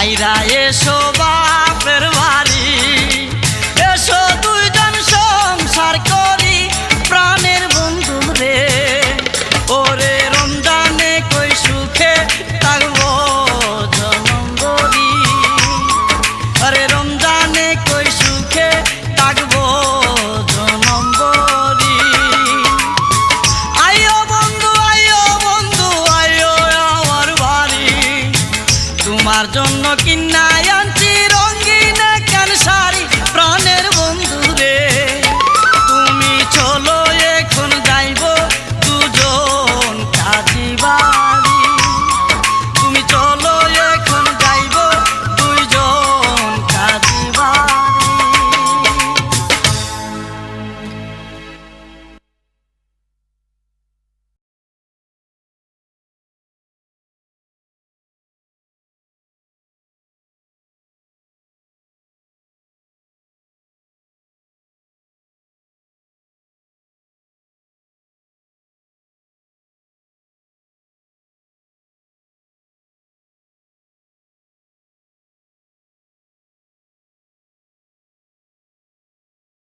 সাইরা এসো বাপের বাড়ি, এসো দুইজন সংসার করি প্রাণের বন্ধু রে। ওরে রমজানে কই সুখে থাকবো জনম ভরি, আরে রমজানে কই সুখে থাকবো জনম ভরি। আইও বন্ধু আইও বন্ধু আইও আমার বাড়ি, তোমার জন্য কিনা আনছি রঙিন কেন শাড়ি প্রাণের বন্ধু রে।